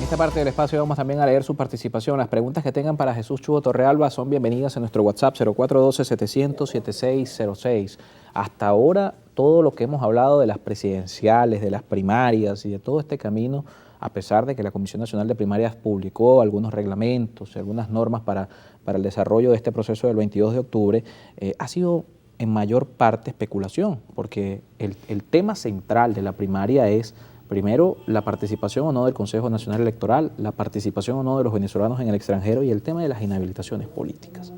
esta parte del espacio vamos también a leer su participación. Las preguntas que tengan para Jesús Chugo Torrealba son bienvenidas en nuestro WhatsApp 0412-700-7606. Hasta ahora, todo lo que hemos hablado de las presidenciales, de las primarias y de todo este camino, a pesar de que la Comisión Nacional de Primarias publicó algunos reglamentos y algunas normas para el desarrollo de este proceso del 22 de octubre, ha sido en mayor parte especulación, porque el tema central de la primaria es, primero, la participación o no del Consejo Nacional Electoral, la participación o no de los venezolanos en el extranjero y el tema de las inhabilitaciones políticas.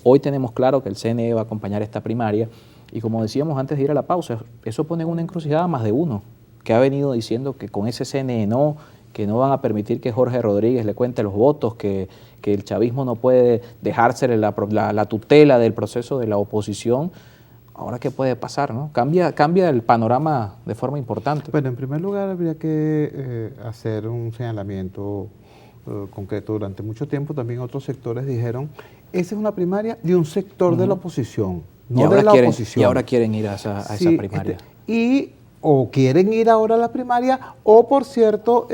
Hoy tenemos claro que el CNE va a acompañar esta primaria y, como decíamos antes de ir a la pausa, eso pone en una encrucijada a más de uno que ha venido diciendo que con ese CNE no, que no van a permitir que Jorge Rodríguez le cuente los votos, que el chavismo no puede dejársele la tutela del proceso de la oposición. Ahora, ¿qué puede pasar, no? Cambia el panorama de forma importante. Bueno, en primer lugar habría que hacer un señalamiento concreto. Durante mucho tiempo también otros sectores dijeron, esa es una primaria de un sector de la oposición, no de la oposición. Y ahora quieren ir a esa primaria. O quieren ir ahora a la primaria, o por cierto,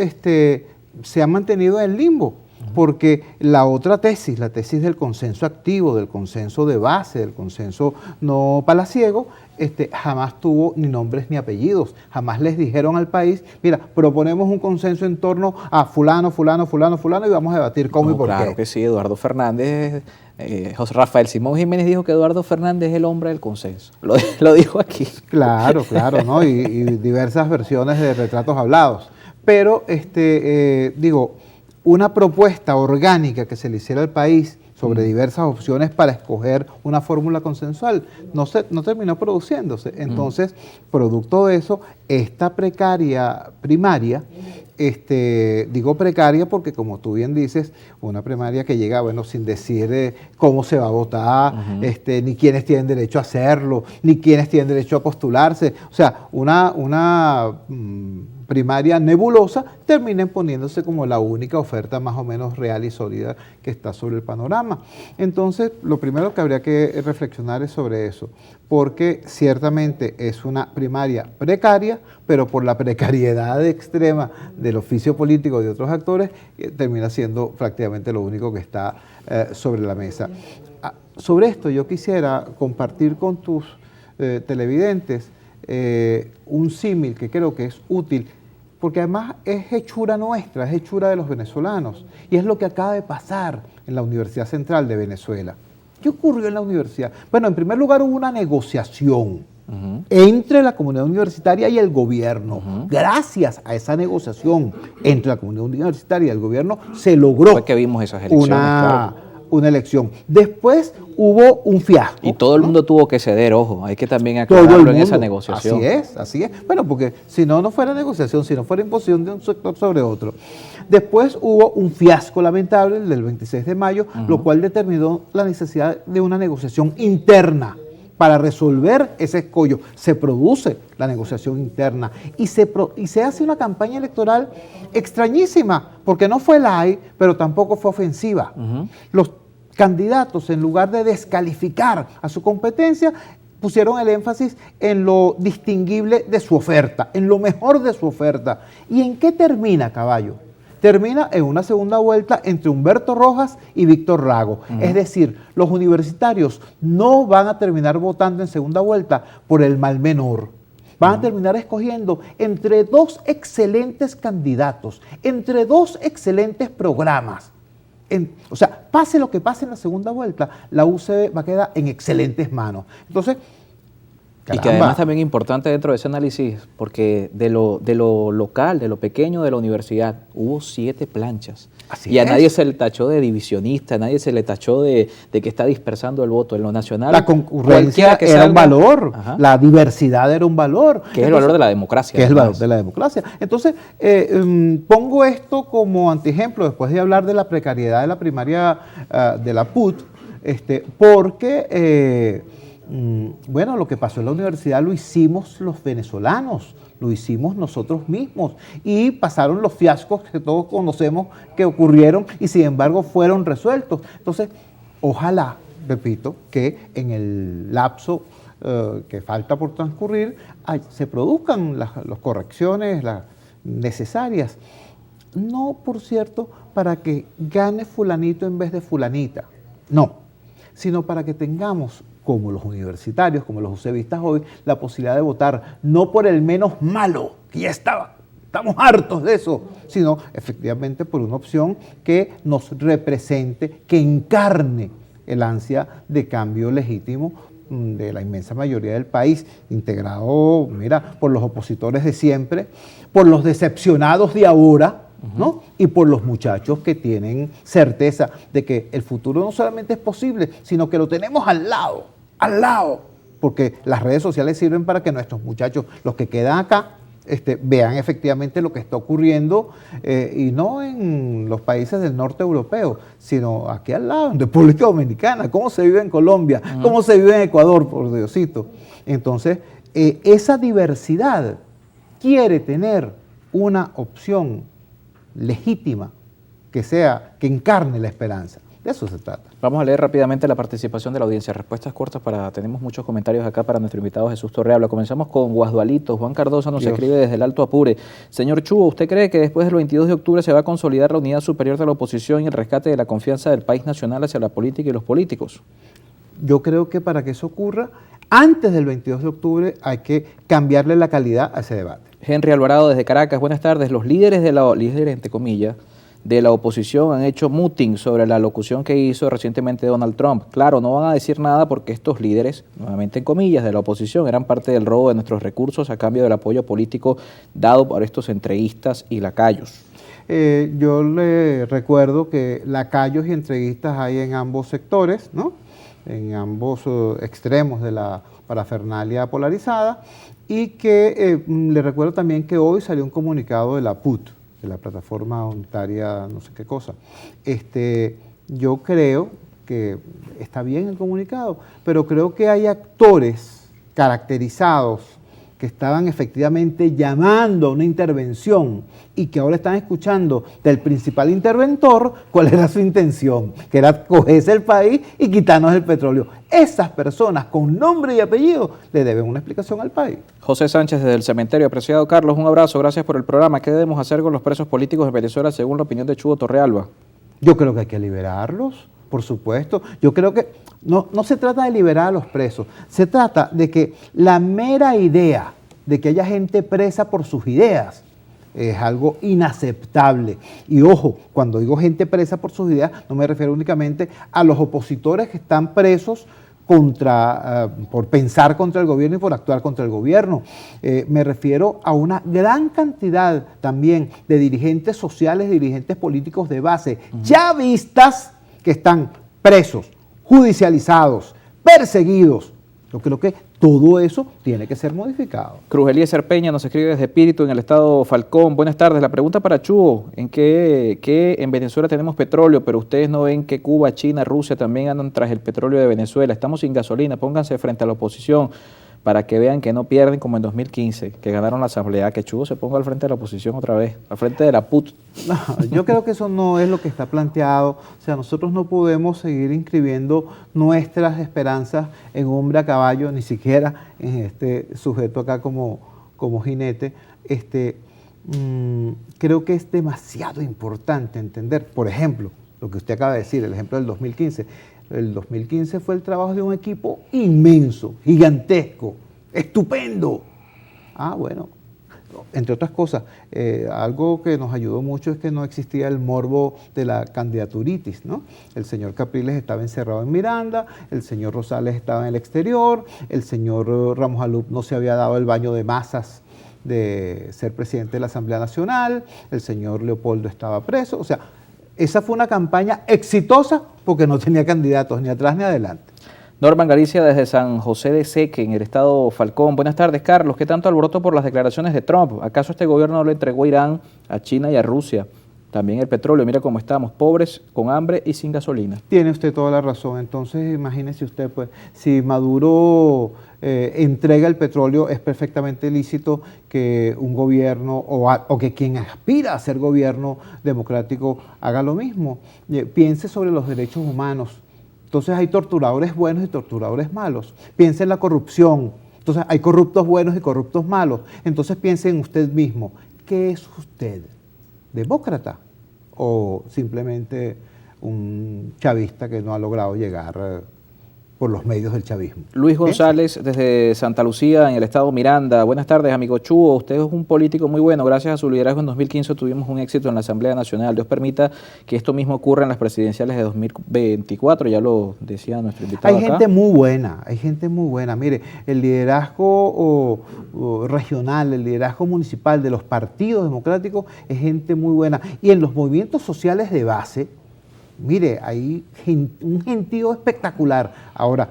se han mantenido en el limbo. Porque la otra tesis, la tesis del consenso activo, del consenso de base, del consenso no palaciego, jamás tuvo ni nombres ni apellidos. Jamás les dijeron al país, mira, proponemos un consenso en torno a fulano, fulano, fulano, fulano y vamos a debatir cómo y por qué. Claro que sí, Eduardo Fernández, José Rafael Simón Jiménez dijo que Eduardo Fernández es el hombre del consenso. Lo dijo aquí. Claro, ¿no? y diversas versiones de retratos hablados. Pero, una propuesta orgánica que se le hiciera al país sobre diversas opciones para escoger una fórmula consensual no terminó produciéndose. Entonces, producto de eso, esta precaria primaria, digo precaria porque, como tú bien dices, una primaria que llega, sin decir cómo se va a votar, ni quiénes tienen derecho a hacerlo, ni quiénes tienen derecho a postularse. O sea, una primaria nebulosa, termina poniéndose como la única oferta más o menos real y sólida que está sobre el panorama. Entonces, lo primero que habría que reflexionar es sobre eso, porque ciertamente es una primaria precaria, pero por la precariedad extrema del oficio político de otros actores, termina siendo prácticamente lo único que está sobre la mesa. Sobre esto yo quisiera compartir con tus televidentes un símil que creo que es útil, porque además es hechura nuestra, es hechura de los venezolanos, y es lo que acaba de pasar en la Universidad Central de Venezuela. ¿Qué ocurrió en la universidad? Bueno, en primer lugar hubo una negociación entre la comunidad universitaria y el gobierno. Gracias a esa negociación entre la comunidad universitaria y el gobierno se logró Fue que vimos esas elecciones, una elección. Después hubo un fiasco. Y todo el mundo tuvo que ceder, ojo, hay que también aclararlo en esa negociación. Así es. Bueno, porque si no fuera negociación, si no fuera imposición de un sector sobre otro. Después hubo un fiasco lamentable, el del 26 de mayo, lo cual determinó la necesidad de una negociación interna para resolver ese escollo. Se produce la negociación interna y se hace una campaña electoral extrañísima, porque no fue light, pero tampoco fue ofensiva. Los candidatos, en lugar de descalificar a su competencia, pusieron el énfasis en lo distinguible de su oferta, en lo mejor de su oferta. ¿Y en qué termina, caballo? Termina en una segunda vuelta entre Humberto Rojas y Víctor Rago. Es decir, los universitarios no van a terminar votando en segunda vuelta por el mal menor. Van a terminar escogiendo entre dos excelentes candidatos, entre dos excelentes programas. O sea, pase lo que pase en la segunda vuelta, la UCB va a quedar en excelentes manos. Entonces, caramba. Y que además también es importante dentro de ese análisis, porque de lo local, de lo pequeño de la universidad, hubo 7 planchas. Y a nadie se le tachó de divisionista, a nadie se le tachó de que está dispersando el voto. En lo nacional, la concurrencia era un valor, la diversidad era un valor. Que es el valor de la democracia. Que es el valor de la democracia. Entonces, pongo esto como antiejemplo, después de hablar de la precariedad de la primaria de la PUT, porque lo que pasó en la universidad lo hicimos los venezolanos, lo hicimos nosotros mismos y pasaron los fiascos que todos conocemos que ocurrieron y sin embargo fueron resueltos. Entonces, ojalá, repito, que en el lapso que falta por transcurrir se produzcan las correcciones necesarias. no, por cierto, para que gane fulanito en vez de fulanita, no, sino para que tengamos, como los universitarios, como los usevistas hoy, la posibilidad de votar no por el menos malo, que ya estamos hartos de eso, sino efectivamente por una opción que nos represente, que encarne el ansia de cambio legítimo de la inmensa mayoría del país, integrado, mira, por los opositores de siempre, por los decepcionados de ahora, ¿no? Y por los muchachos que tienen certeza de que el futuro no solamente es posible, sino que lo tenemos al lado, porque las redes sociales sirven para que nuestros muchachos, los que quedan acá, vean efectivamente lo que está ocurriendo, y no en los países del norte europeo, sino aquí al lado, en República Dominicana, cómo se vive en Colombia, cómo se vive en Ecuador, por Diosito. Entonces, esa diversidad quiere tener una opción legítima que encarne la esperanza. De eso se trata. Vamos a leer rápidamente la participación de la audiencia. Respuestas cortas tenemos muchos comentarios acá para nuestro invitado Jesús Torrealba. Comenzamos con Guasdualito. Juan Cardosa nos escribe desde el Alto Apure. Señor Chuo, ¿usted cree que después del 22 de octubre se va a consolidar la unidad superior de la oposición y el rescate de la confianza del país nacional hacia la política y los políticos? Yo creo que para que eso ocurra, antes del 22 de octubre hay que cambiarle la calidad a ese debate. Henry Alvarado desde Caracas. Buenas tardes. Los líderes entre comillas, de la oposición han hecho muting sobre la alocución que hizo recientemente Donald Trump. Claro, no van a decir nada porque estos líderes, nuevamente en comillas, de la oposición eran parte del robo de nuestros recursos a cambio del apoyo político dado por estos entreguistas y lacayos. Yo le recuerdo que lacayos y entreguistas hay en ambos sectores, ¿no? En ambos extremos de la parafernalia polarizada, y que le recuerdo también que hoy salió un comunicado de la PUT, de la Plataforma Unitaria no sé qué cosa. Yo creo que está bien el comunicado, pero creo que hay actores caracterizados que estaban efectivamente llamando a una intervención y que ahora están escuchando del principal interventor cuál era su intención, que era cogerse el país y quitarnos el petróleo. Esas personas con nombre y apellido le deben una explicación al país. José Sánchez desde el cementerio. Apreciado Carlos, un abrazo, gracias por el programa. ¿Qué debemos hacer con los presos políticos de Venezuela según la opinión de Chuo Torrealba? Yo creo que hay que liberarlos, por supuesto. Yo creo que no se trata de liberar a los presos, se trata de que la mera idea de que haya gente presa por sus ideas es algo inaceptable. Y ojo, cuando digo gente presa por sus ideas, no me refiero únicamente a los opositores que están presos por pensar contra el gobierno y por actuar contra el gobierno. Me refiero a una gran cantidad también de dirigentes sociales, dirigentes políticos de base, chavistas, que están presos, judicializados, perseguidos. Yo creo que todo eso tiene que ser modificado. Cruz Eliezer Peña nos escribe desde Espíritu, en el estado Falcón. Buenas tardes. La pregunta para Chuo, que en Venezuela tenemos petróleo, pero ustedes no ven que Cuba, China, Rusia también andan tras el petróleo de Venezuela. Estamos sin gasolina, pónganse frente a la oposición para que vean que no pierden como en 2015, que ganaron la asamblea, que Chuo se ponga al frente de la oposición otra vez, al frente de la PUT. No, yo creo que eso no es lo que está planteado. O sea, nosotros no podemos seguir inscribiendo nuestras esperanzas en hombre a caballo, ni siquiera en este sujeto acá como jinete. Creo que es demasiado importante entender, por ejemplo, lo que usted acaba de decir, el ejemplo del 2015. El 2015 fue el trabajo de un equipo inmenso, gigantesco, estupendo. Bueno, entre otras cosas, algo que nos ayudó mucho es que no existía el morbo de la candidaturitis, ¿no? El señor Capriles estaba encerrado en Miranda, el señor Rosales estaba en el exterior, el señor Ramos Alup no se había dado el baño de masas de ser presidente de la Asamblea Nacional, el señor Leopoldo estaba preso, o sea, esa fue una campaña exitosa porque no tenía candidatos ni atrás ni adelante. Norman Galicia desde San José de Seque, en el estado Falcón. Buenas tardes, Carlos. ¿Qué tanto alboroto por las declaraciones de Trump? ¿Acaso este gobierno no le entregó a Irán, a China y a Rusia también el petróleo? Mira cómo estamos, pobres, con hambre y sin gasolina. Tiene usted toda la razón. Entonces, imagínese usted, pues, si Maduro entrega el petróleo, es perfectamente lícito que un gobierno o que quien aspira a ser gobierno democrático haga lo mismo. Piense sobre los derechos humanos. Entonces hay torturadores buenos y torturadores malos. Piense en la corrupción. Entonces hay corruptos buenos y corruptos malos. Entonces piense en usted mismo. ¿Qué es usted? demócrata o simplemente un chavista que no ha logrado llegar por los medios del chavismo. Luis González, desde Santa Lucía, en el estado Miranda. Buenas tardes, amigo Chuo. Usted es un político muy bueno. Gracias a su liderazgo en 2015 tuvimos un éxito en la Asamblea Nacional. Dios permita que esto mismo ocurra en las presidenciales de 2024. Ya lo decía nuestro invitado Hay acá. gente muy buena, hay gente muy buena. Mire, el liderazgo regional, el liderazgo municipal de los partidos democráticos es gente muy buena. Y en los movimientos sociales de base, mire, hay un gentío espectacular. Ahora,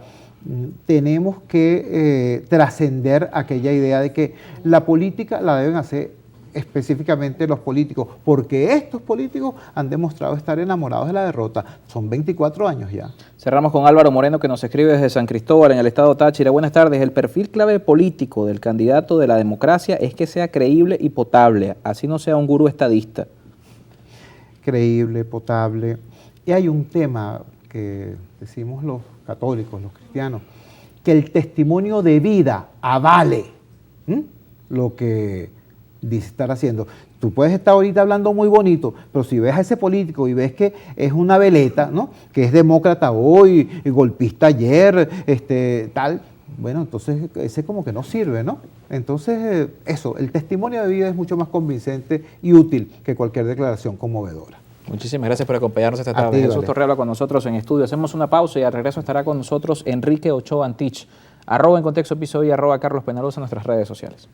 tenemos que trascender aquella idea de que la política la deben hacer específicamente los políticos, porque estos políticos han demostrado estar enamorados de la derrota. Son 24 años ya. Cerramos con Álvaro Moreno, que nos escribe desde San Cristóbal, en el estado Táchira. Buenas tardes. El perfil clave político del candidato de la democracia es que sea creíble y potable, así no sea un gurú estadista. Creíble, potable. Y hay un tema que decimos los católicos, los cristianos, que el testimonio de vida avale lo que dice estar haciendo. Tú puedes estar ahorita hablando muy bonito, pero si ves a ese político y ves que es una veleta, ¿no?, que es demócrata hoy, y golpista ayer, tal, bueno, entonces ese como que no sirve, ¿no? Entonces eso, el testimonio de vida es mucho más convincente y útil que cualquier declaración conmovedora. Muchísimas gracias por acompañarnos esta tarde. Jesús Torrealba con nosotros en estudio. Hacemos una pausa y al regreso estará con nosotros Enrique Ochoa Antich. @EnContextoEpisodio y @Carlos Peñalosa en nuestras redes sociales.